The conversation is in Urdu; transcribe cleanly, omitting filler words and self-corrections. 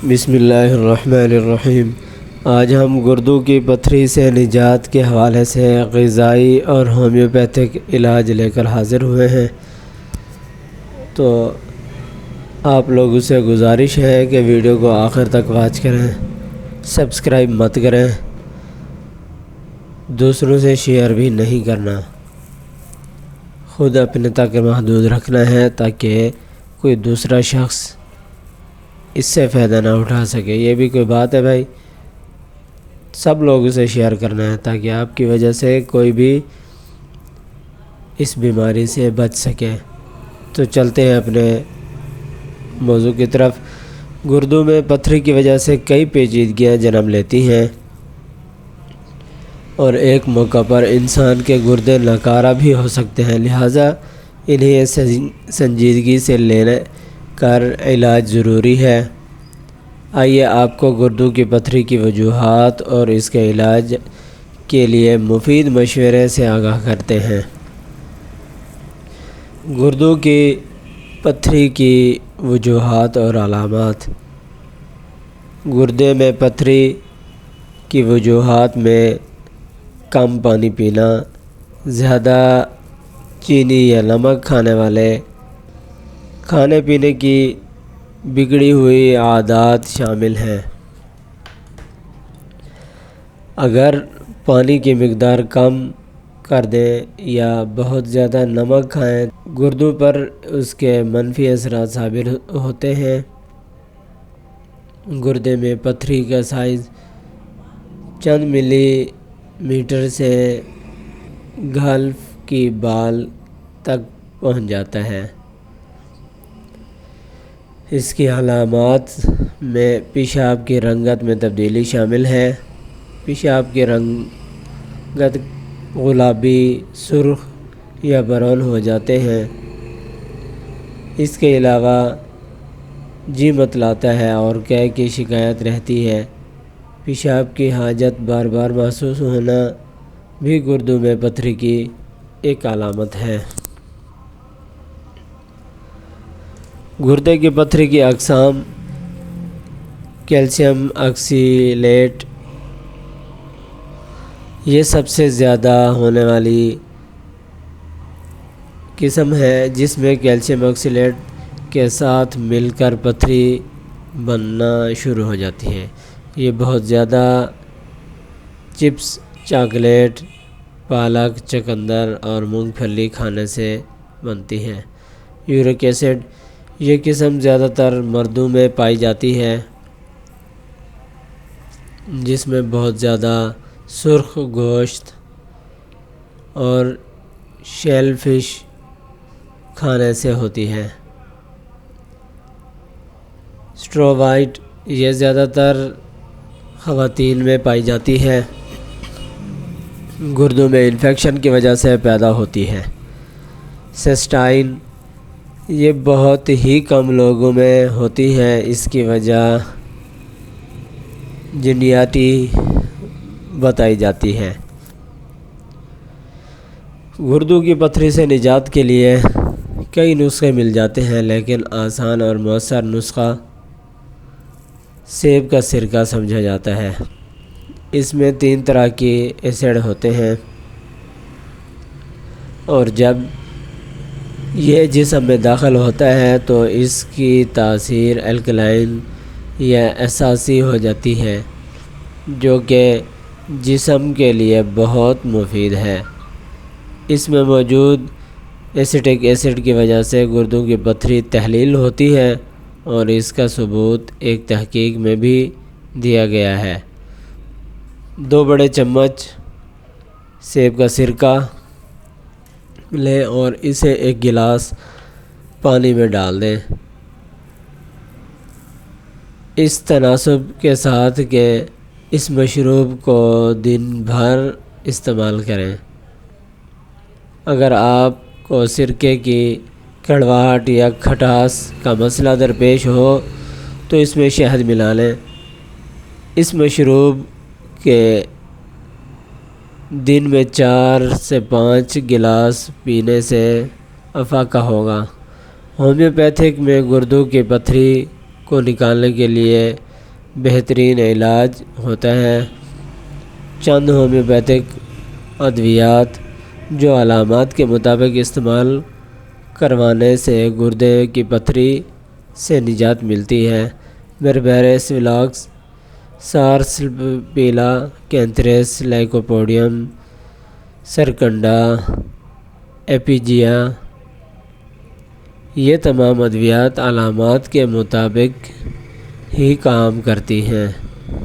بسم اللہ الرحمن الرحیم۔ آج ہم گردوں کی پتھری سے نجات کے حوالے سے غذائی اور ہومیوپیتھک علاج لے کر حاضر ہوئے ہیں۔ تو آپ لوگوں سے گزارش ہے کہ ویڈیو کو آخر تک واچ کریں، سبسکرائب مت کریں، دوسروں سے شیئر بھی نہیں کرنا، خود اپنے تک محدود رکھنا ہے تاکہ کوئی دوسرا شخص اس سے فائدہ نہ اٹھا سکے۔ یہ بھی کوئی بات ہے بھائی، سب لوگوں سے شیئر کرنا ہے تاکہ آپ کی وجہ سے کوئی بھی اس بیماری سے بچ سکے۔ تو چلتے ہیں اپنے موضوع کی طرف۔ گردوں میں پتھری کی وجہ سے کئی پیچیدگیاں جنم لیتی ہیں اور ایک موقع پر انسان کے گردے ناکارہ بھی ہو سکتے ہیں، لہٰذا انہیں سنجیدگی سے لینے کر علاج ضروری ہے۔ آئیے آپ کو گردوں کی پتھری کی وجوہات اور اس کے علاج کے لیے مفید مشورے سے آگاہ کرتے ہیں۔ گردوں کی پتھری کی وجوہات اور علامات۔ گردے میں پتھری کی وجوہات میں کم پانی پینا، زیادہ چینی یا نمک کھانے والے، کھانے پینے کی بگڑی ہوئی عادات شامل ہیں۔ اگر پانی کی مقدار کم کر دیں یا بہت زیادہ نمک کھائیں، گردوں پر اس کے منفی اثرات ثابت ہوتے ہیں۔ گردے میں پتھری کا سائز چند ملی میٹر سے گالف کی بال تک پہنچ جاتا ہے۔ اس کی علامات میں پیشاب کی رنگت میں تبدیلی شامل ہے۔ پیشاب کی رنگت گلابی، سرخ یا براؤن ہو جاتے ہیں۔ اس کے علاوہ جی متلاتا ہے اور قے کی شکایت رہتی ہے۔ پیشاب کی حاجت بار بار محسوس ہونا بھی گردوں میں پتھری کی ایک علامت ہے۔ گردے کی پتھری کی اقسام۔ کیلشیم آکسیلیٹ یہ سب سے زیادہ ہونے والی قسم ہے، جس میں کیلشیم آکسیلیٹ کے ساتھ مل کر پتھری بننا شروع ہو جاتی ہے۔ یہ بہت زیادہ چپس، چاکلیٹ، پالک، چقندر اور مونگ پھلی کھانے سے بنتی ہے۔ یورک ایسڈ یہ قسم زیادہ تر مردوں میں پائی جاتی ہے، جس میں بہت زیادہ سرخ گوشت اور شیل فش کھانے سے ہوتی ہے۔ اسٹروائٹ یہ زیادہ تر خواتین میں پائی جاتی ہے، گردوں میں انفیکشن کی وجہ سے پیدا ہوتی ہے۔ سسٹائن یہ بہت ہی کم لوگوں میں ہوتی ہے، اس کی وجہ جینیاتی بتائی جاتی ہے۔ گردوں کی پتھری سے نجات کے لیے کئی نسخے مل جاتے ہیں، لیکن آسان اور مؤثر نسخہ سیب کا سرکہ سمجھا جاتا ہے۔ اس میں 3 طرح کے ایسڈ ہوتے ہیں اور جب یہ جسم میں داخل ہوتا ہے تو اس کی تاثیر الکلائن یا اساسی ہو جاتی ہے، جو کہ جسم کے لیے بہت مفید ہے۔ اس میں موجود ایسیٹک ایسڈ کی وجہ سے گردوں کی پتھری تحلیل ہوتی ہے اور اس کا ثبوت ایک تحقیق میں بھی دیا گیا ہے۔ 2 بڑے چمچ سیب کا سرکہ لیں اور اسے 1 گلاس پانی میں ڈال دیں، اس تناسب کے ساتھ کہ اس مشروب کو دن بھر استعمال کریں۔ اگر آپ کو سرکے کی کڑواہٹ یا کھٹاس کا مسئلہ درپیش ہو تو اس میں شہد ملا لیں۔ اس مشروب کے دن میں 4 سے 5 گلاس پینے سے افاقہ ہوگا۔ ہومیوپیتھک میں گردوں کی پتھری کو نکالنے کے لیے بہترین علاج ہوتا ہے۔ چند ہومیوپیتھک ادویات جو علامات کے مطابق استعمال کروانے سے گردے کی پتھری سے نجات ملتی ہے۔ بربیرس ولاکس، سارسپیلا، کینتھریس، لائکوپوڈیم، سرکنڈا، ایپیجیا، یہ تمام ادویات علامات کے مطابق ہی کام کرتی ہیں۔